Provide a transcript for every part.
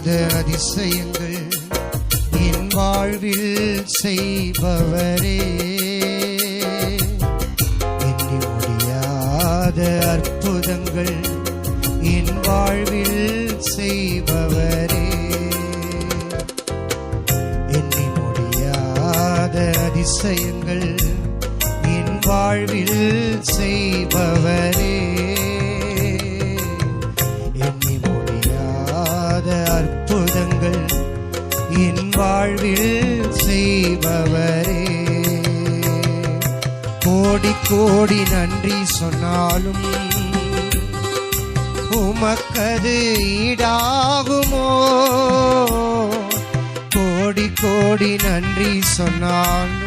முடியாத அதிசயங்கள் என் வாழ்வில் செய்பவரே, எண்ணி முடியாத அற்புதங்கள் என் வாழ்வில் செய்பவரே, எண்ணி முடியாத அதிசயங்கள் என் வாழ்வில் செய்பவரே, எண்ணி முடியாத அற்புதங்கள் என் வாழ்வில் செய்பவரே. கோடி கோடி நன்றி சொன்னாலும் உமக்கது ஈடாகுமோ, கோடி கோடி நன்றி சொன்னாலும்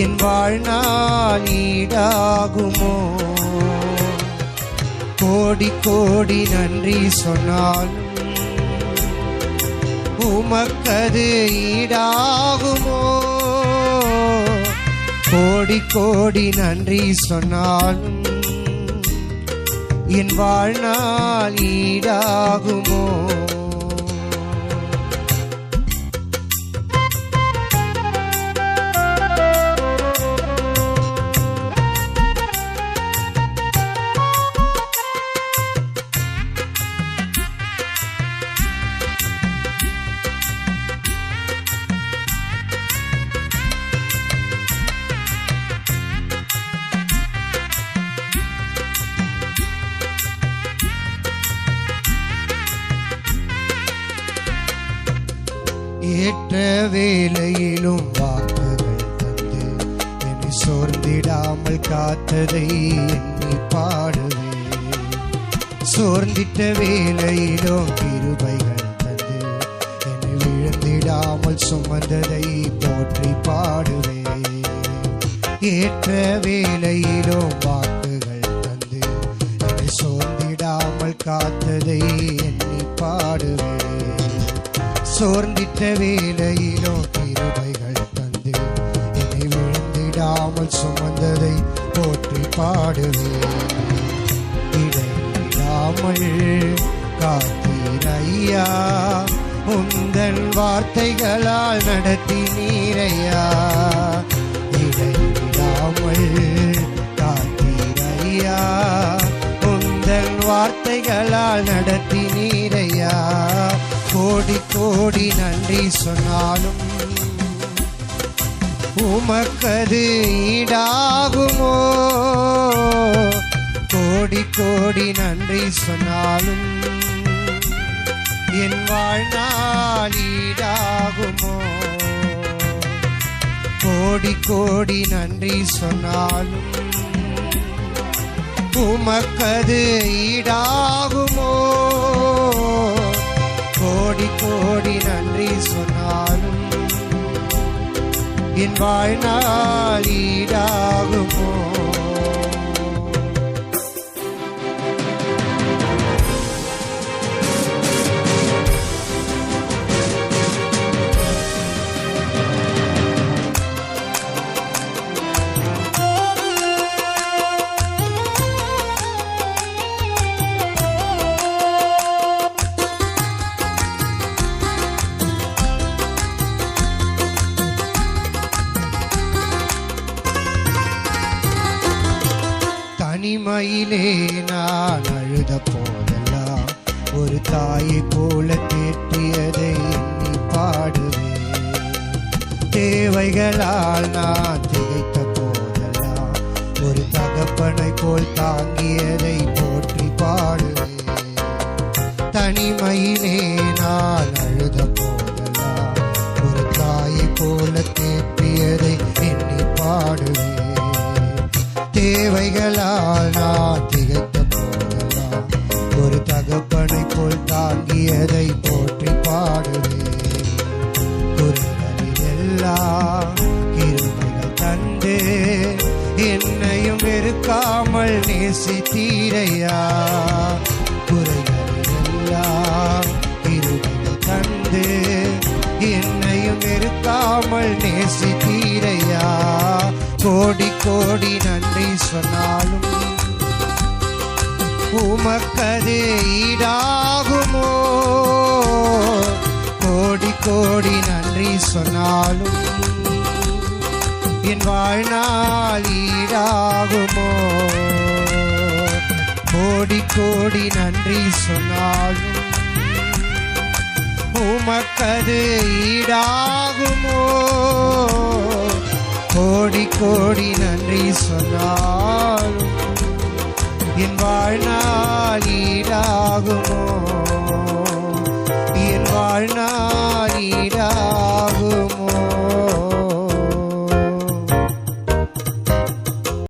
என் வாழ்நாள் ஈடாகுமோ, கோடி கோடி நன்றி சொன்னாலும் உமக்கது ஈடாகுமோ, கோடி கோடி நன்றி சொன்னாலும் என் வாழ்நாள் ஈடாகுமோ. ஏற்ற வேளையிலும் வாக்குகள் தந்து என்னை சோர்ந்திடாமல் காத்ததை எண்ணி பாடுவேன். சோர்ந்திட்ட வேளையிலும் கிருபைகள் தந்து என்னை விழுந்திடாமல் சுமந்ததை போற்றி பாடுவேன். ஏற்ற வேளையிலும் வாக்குகள் தந்து என்னை சோர்ந்திடாமல் காத்ததை எண்ணி பாடுவேன். சோர்ந்திட்ட வேளையிலோ கிருபைகள் தந்து என்னை விழுந்திடாமல் சுமந்ததை போற்றி பாடுவேன். இடைவிடாமல் காத்தீரையா, உந்தன் வார்த்தைகளால் நடத்தி நீரையா. இடைவிடாமல் காத்தீரையா, உந்தன் வார்த்தைகளால் நடத்தி நீரையா. கோடி கோடி நன்றி சொன்னாலும் உமக்கது ஈடாகுமோ, கோடி கோடி நன்றி சொன்னாலும் என் வாழ்நாள் ஈடாகுமோ, கோடி கோடி நன்றி சொன்னாலும் உமக்கது ஈடாகுமோ, கோடி கோடி நன்றி சொன்னாலும் என் வாழ்நாள் ஈடாகுமோ. தனிமையிலே நான் அழுத போதெல்லாம் ஒரு தாயை போல தேற்றியதை எண்ணி பாடுவேன். தேவைகளால் நான் திகைத்த போதெல்லாம் ஒரு தகப்பனை போல் தாங்கியதை போற்றி பாடுவேன். தனிமையிலே நான் அழுத போதெல்லாம் ஒரு தாயை போல தேற்றியதை எண்ணி பாடுவேன். தேவைகளால் நான் திகைத்த போதெல்லாம் ஒரு தகப்பனை போல் தாங்கியதை போற்றி பாடுவேன். குறைகளிலெல்லாம் கிருபைகள் தந்து என்னையும் வெறுக்காமல் நேசித்தீரையா. குறைகளிலெல்லாம் கிருபைகள் தந்து என்னையும் வெறுக்காமல் நேசித்தீரையா. கோடி கோடி நன்றி சொன்னாலும் உமக்கது ஈடாகுமோ? கோடி கோடி நன்றி சொன்னாலும் என் வாழ்நாள் ஈடாகுமோ? கோடி கோடி நன்றி சொன்னாலும் உமக்கது ஈடாகுமோ? கோடி கோடி நன்றி சொன்னாலும் என் வாழ்நாள் ஈடாகுமோ? என் வாழ்நாள்